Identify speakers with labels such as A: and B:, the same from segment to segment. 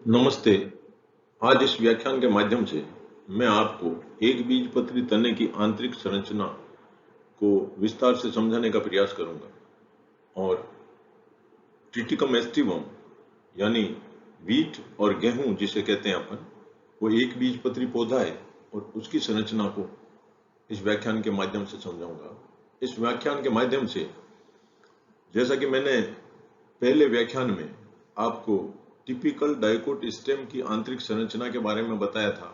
A: नमस्ते। आज इस व्याख्यान के माध्यम से मैं आपको एक बीजपत्री तने की आंतरिक संरचना को विस्तार से समझाने का प्रयास करूंगा और ट्रिटिकम एस्टिवम यानी वीट और गेहूं जिसे कहते हैं अपन, वो एक बीजपत्री पौधा है और उसकी संरचना को इस व्याख्यान के माध्यम से समझाऊंगा। इस व्याख्यान के माध्यम से, जैसा कि मैंने पहले व्याख्यान में आपको टिपिकल डाइकोट स्टेम की आंतरिक संरचना के बारे में बताया था,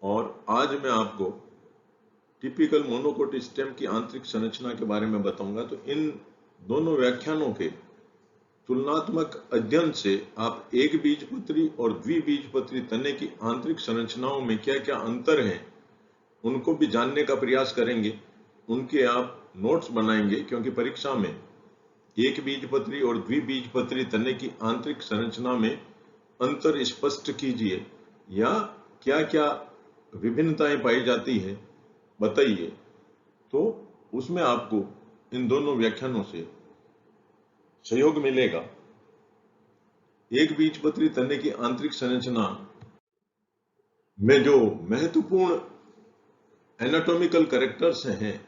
A: और आज मैं आपको टिपिकल मोनोकोट स्टेम की आंतरिक संरचना के बारे में बताऊंगा। तो इन दोनों व्याख्यानों के तुलनात्मक अध्ययन से आप एक बीजपत्री और द्विबीजपत्री तने की आंतरिक संरचनाओं में क्या क्या अंतर हैं उनको भी जानने का प्रयास करेंगे। उनके आप नोट्स बनाएंगे, क्योंकि परीक्षा में एक बीजपत्री और द्विबीजपत्री तने की आंतरिक संरचना में अंतर स्पष्ट कीजिए या क्या क्या विभिन्नताएं पाई जाती है बताइए। तो उसमें आपको इन दोनों व्याख्यानों से सहयोग मिलेगा। एक बीजपत्री तने की आंतरिक संरचना में जो महत्वपूर्ण एनाटॉमिकल कैरेक्टर्स हैं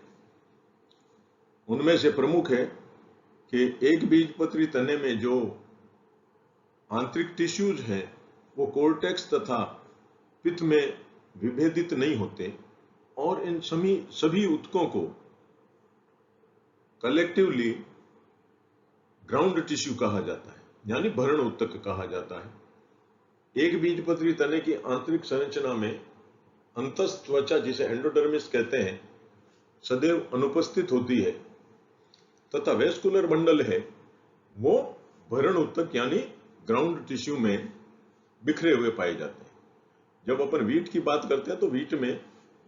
A: उनमें से प्रमुख है कि एक बीजपत्री तने में जो आंतरिक टिश्यूज हैं वो कोर्टेक्स तथा पित्त में विभेदित नहीं होते, और इन सभी ऊतकों को कलेक्टिवली ग्राउंड टिश्यू कहा जाता है, यानी भरण ऊतक कहा जाता है। एक बीजपत्री तने की आंतरिक संरचना में अंतस्थ त्वचा, जिसे एंडोडर्मिस कहते हैं, सदैव अनुपस्थित होती है तथा वेस्कुलर बंडल है वो भरण ऊतक यानी ग्राउंड टिश्यू में बिखरे हुए पाए जाते हैं। जब अपन वीट की बात करते हैं तो वीट में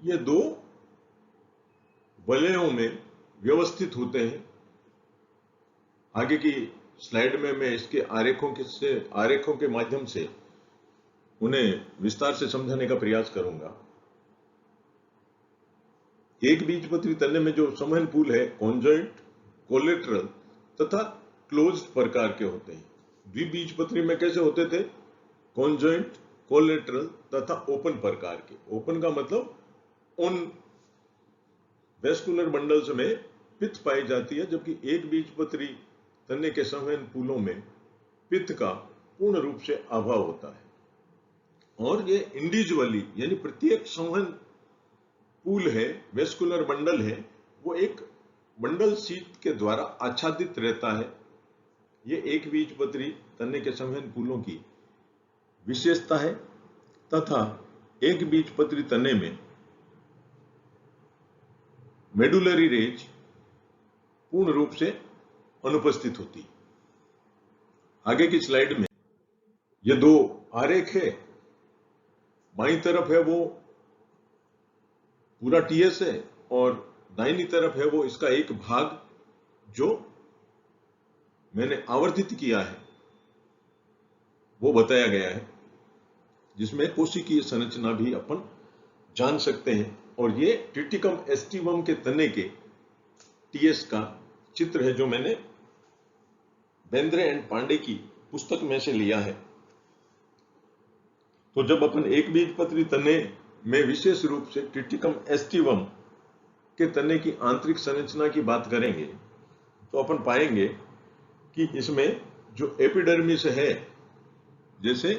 A: ये दो वलयों में व्यवस्थित होते हैं। आगे की स्लाइड में मैं इसके आरेखों के माध्यम से उन्हें विस्तार से समझाने का प्रयास करूंगा। एक बीजपत्री तने में जो संवहन पुल है कॉन्जॉइंट, कोलेटरल तथा क्लोज्ड प्रकार के होते हैं। द्विबीजपत्री में कैसे होते थे? कॉन्जॉइंट, कोलेटरल तथा ओपन प्रकार के। ओपन का मतलब उन वेस्कुलर बंडल्स में पित्त पाई जाती है, जबकि एक बीजपत्री तने के संवहन पुलों में पित्त का पूर्ण रूप से अभाव होता है। और ये इंडिविजुअली यानी प्रत्येक संवहन पुल है, वेस्कुलर बंडल है, वो एक बंडल शीट के द्वारा आच्छादित रहता है। ये एक बीजपत्री तने के संवहन पुलों की विशेषता है तथा एक बीजपत्री तने में मेडुलरी रेंज पूर्ण रूप से अनुपस्थित होती। आगे की स्लाइड में ये दो आरेख है। बाईं तरफ है वो पूरा टीएस है और दाहिनी तरफ है वो इसका एक भाग जो मैंने आवर्धित किया है, वो बताया गया है, जिसमें कोशिकीय संरचना भी अपन जान सकते हैं। और ये ट्रिटिकम एस्टिवम के तने के टीएस का चित्र है जो मैंने बेंद्रे एंड पांडे की पुस्तक में से लिया है। तो जब अपन एक बीजपत्री तने में विशेष रूप से ट्रिटिकम एस्टिवम के तने की आंतरिक संरचना की बात करेंगे तो अपन पाएंगे कि इसमें जो एपिडर्मिस है, जैसे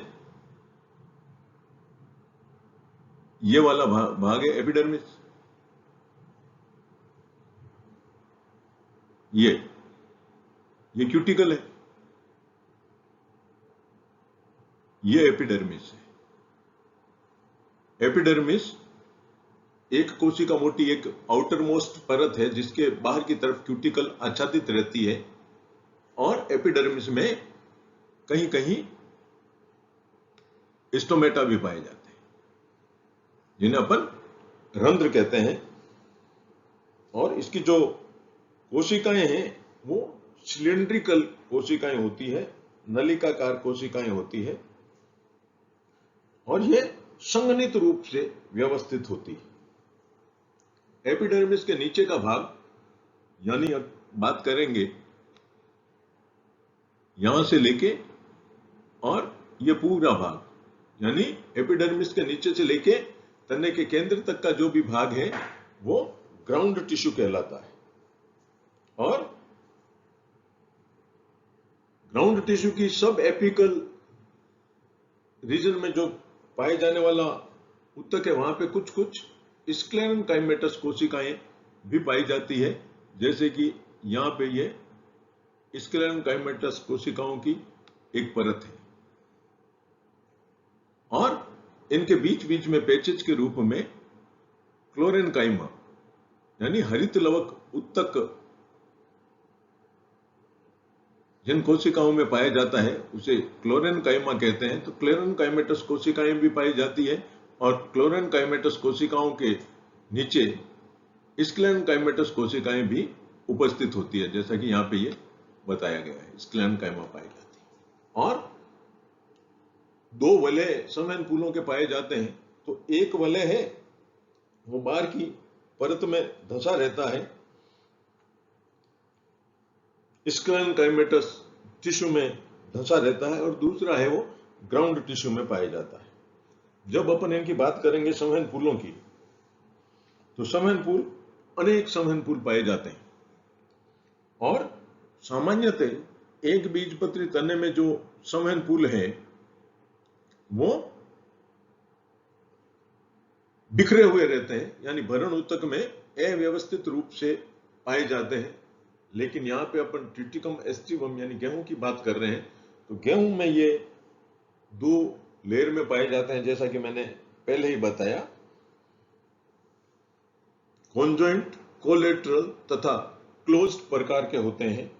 A: ये वाला भाग है एपिडर्मिस, ये क्यूटिकल है, ये एपिडर्मिस है। एपिडर्मिस एक कोशिका मोटी एक आउटर मोस्ट परत है जिसके बाहर की तरफ क्यूटिकल आच्छादित रहती है, और एपिडर्मिस में कहीं कहीं स्टोमेटा भी पाए जाते हैं जिन्हें अपन रंध्र कहते हैं। और इसकी जो कोशिकाएं हैं वो सिलिंड्रिकल कोशिकाएं होती है, नलिकाकार कोशिकाएं होती है, और ये संघनित रूप से व्यवस्थित होती है। एपिडर्मिस के नीचे का भाग, यानी अब बात करेंगे यहां से लेके और ये पूरा भाग यानी एपिडर्मिस के नीचे से लेके तने के केंद्र तक का जो भी भाग है वो ग्राउंड टिश्यू कहलाता है। और ग्राउंड टिश्यू की सब एपिकल रीजन में जो पाए जाने वाला उत्तक है वहां पे कुछ कुछ स्क्लेरेनकाइमेटस कोशिकाएं भी पाई जाती है, जैसे कि यहाँ पे ये स्क्लेरेनकाइमेटस कोशिकाओं की एक परत है और इनके बीच बीच में पैचेज के रूप में क्लोरेनकाइमा यानी हरित लवक उत्तक जिन कोशिकाओं में पाया जाता है उसे क्लोरेनकाइमा कहते हैं। तो क्लोरेनकाइमेटस कोशिकाएं भी पाई जाती है और क्लोरेनकाइमेटस कोशिकाओं के नीचे स्क्लेरेनकाइमेटस कोशिकाएं भी उपस्थित होती है, जैसा कि यहाँ पे ये बताया गया है, स्क्लेरेनकाइमा पाई जाती है। और दो वलय संवहन फूलों के पाए जाते हैं। तो एक वलय है वो बाहर की परत में धंसा रहता है, स्क्लेरेनकाइमेटस टिश्यू में धंसा रहता है, और दूसरा है वो ग्राउंड टिश्यू में पाया जाता है। जब अपन इनकी बात करेंगे संवहन फूलों की, तो संवहन फूल अनेक संवहन फूल पाए जाते हैं और सामान्यतः एक बीजपत्री तने में जो संवहन फूल है वो बिखरे हुए रहते हैं, यानी भरण ऊतक में अव्यवस्थित रूप से पाए जाते हैं। लेकिन यहाँ पे अपन ट्रिटिकम एस्टिवम यानी गेहूं की बात कर रहे हैं, तो गेहूं में ये दो लेयर में पाए जाते हैं, जैसा कि मैंने पहले ही बताया, कॉन्जॉइंट, कोलेटरल तथा क्लोज्ड प्रकार के होते हैं।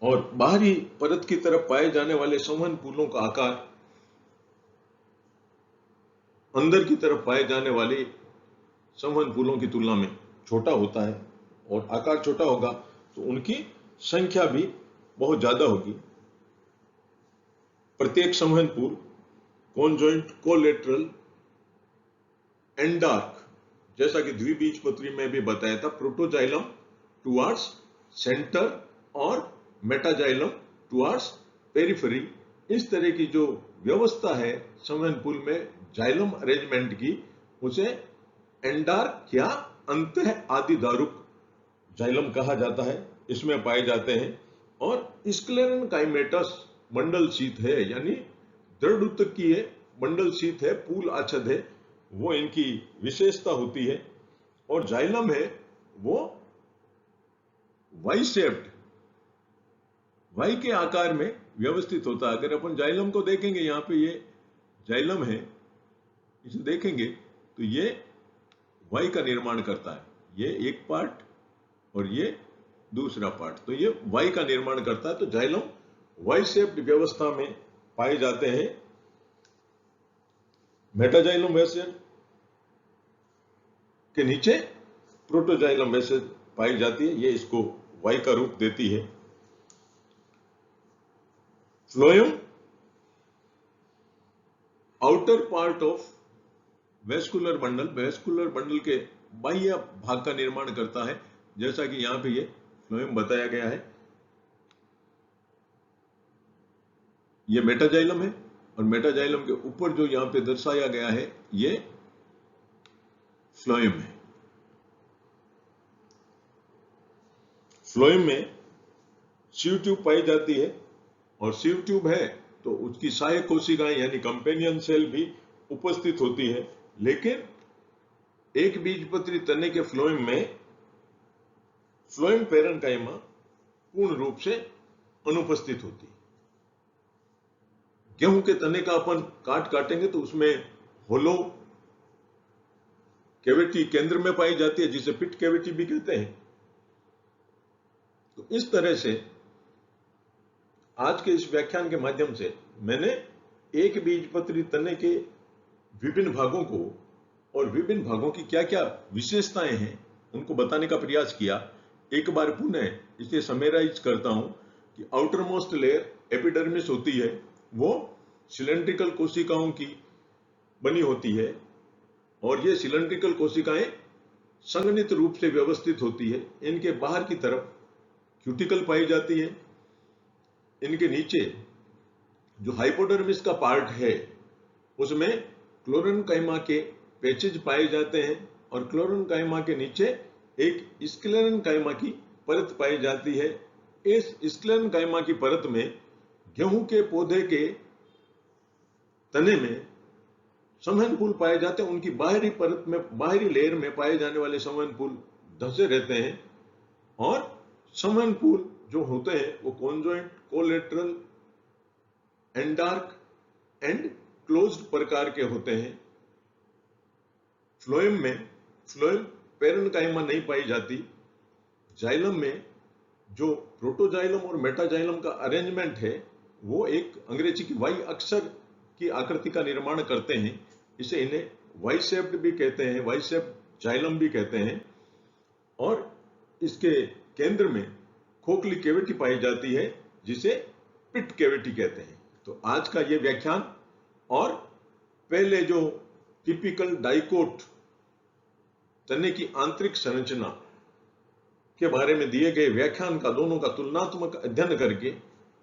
A: और बाहरी परत की तरफ पाए जाने वाले संवहन फूलों का आकार अंदर की तरफ पाए जाने वाले संवहन फूलों की तुलना में छोटा होता है, और आकार छोटा होगा तो उनकी संख्या भी बहुत ज्यादा होगी। प्रत्येक संवहन फूल कॉन्जॉइंट, कोलेटरल, एंडार्क, जैसा कि द्विबीजपत्री में भी बताया था, प्रोटोजाइलम टुवार्ड्स सेंटर और मेटाजाइलम टुवार्ड्स पेरिफेरी, इस तरह की जो व्यवस्था है संवहन फूल में जाइलम अरेंजमेंट की, उसे एंडार्क या अंतः आदिदारुक जाइलम कहा जाता है, इसमें पाए जाते हैं। और स्क्लेरेनकाइमेटस मंडल शीत है, यानी दृढ़ ऊतक की है, मंडल शीत है, पूल आच्छद है, वो इनकी विशेषता होती है। और जाइलम है वो वाई शेप्ड, वाई के आकार में व्यवस्थित होता है। अगर अपन जाइलम को देखेंगे, यहाँ पे ये जाइलम है, इसे देखेंगे तो ये वाई का निर्माण करता है, ये एक पार्ट और ये दूसरा पार्ट, तो ये वाई का निर्माण करता है। तो जाइलम वाई शेप्ड व्यवस्था में पाए जाते हैं। मेटाजाइलम वैसे के नीचे प्रोटोजाइलम वैसे पाई जाती है, ये इसको वाई का रूप देती है। Phloem outer part of vascular bundle, vascular bundle के बाह्य भाग का निर्माण करता है, जैसा कि यहां पे ये फ्लोएम बताया गया है। ये मेटाजाइलम है और मेटाजाइलम के ऊपर जो यहां पे दर्शाया गया है ये फ्लोएम है। फ्लोएम में सीव ट्यूब पाई जाती है, और सीव ट्यूब है तो उसकी सहायक कोशिकाएं यानी कंपेनियन सेल भी उपस्थित होती है। लेकिन एक बीजपत्री तने के फ्लोएम में फ्लोएम पैरेन्काइमा पूर्ण रूप से अनुपस्थित होती है। गेहूं के तने का अपन काटेंगे तो उसमें होलो कैविटी केंद्र में पाई जाती है, जिसे पिट कैविटी भी कहते हैं। तो इस तरह से आज के इस व्याख्यान के माध्यम से मैंने एक बीजपत्री तने के विभिन्न भागों को और विभिन्न भागों की क्या क्या विशेषताएं हैं उनको बताने का प्रयास किया। एक बार पुनः इसे समराइज करता हूं कि आउटर मोस्ट लेयर एपिडर्मिस होती है, वो सिलेंड्रिकल कोशिकाओं की बनी होती है, और ये सिलेंड्रिकल कोशिकाएं संघनित रूप से व्यवस्थित होती है। इनके बाहर की तरफ क्यूटिकल पाई जाती है, इनके नीचे जो हाइपोडर्मिस का पार्ट है उसमें क्लोरेन्काइमा के पैचेज पाए जाते हैं और क्लोरेन्काइमा के नीचे एक स्क्लेरेन्काइमा की परत पाई जाती है। इस स्क्लेरेन्काइमा की परत में गेहूं के पौधे के तने में संवहन पुल पाए जाते हैं। उनकी बाहरी परत में, बाहरी लेयर में पाए जाने वाले संवहन पुल धंसे रहते हैं और संवहन पुल जो होते हैं वो कॉन्जॉइंट, कोलेटरल, एंडार्क एंड क्लोज्ड प्रकार के होते हैं। फ्लोएम में पेरेन्काइमा नहीं पाई जाती। जाइलम में जो प्रोटोजाइलम और मेटाजाइलम का अरेंजमेंट है वो एक अंग्रेजी की वाई अक्षर की आकृति का निर्माण करते हैं। इसे इन्हें वाई शेप्ड भी कहते हैं, वाई शेप्ड जाइलम भी कहते हैं। और इसके केंद्र में खोखली कैविटी पाई जाती है जिसे पिट कैविटी कहते हैं। तो आज का ये व्याख्यान और पहले जो टिपिकल डाइकोट तने की आंतरिक संरचना के बारे में दिए गए व्याख्यान का दोनों का तुलनात्मक अध्ययन करके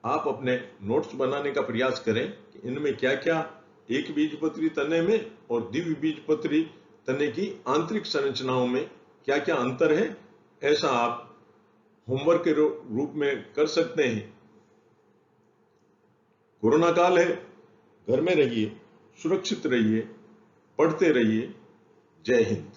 A: आप अपने नोट्स बनाने का प्रयास करें कि इनमें क्या क्या एक बीजपत्री तने में और द्विबीजपत्री तने की आंतरिक संरचनाओं में क्या क्या अंतर है। ऐसा आप होमवर्क के रूप में कर सकते हैं। कोरोना काल है, घर में रहिए, सुरक्षित रहिए, पढ़ते रहिए। जय हिंद।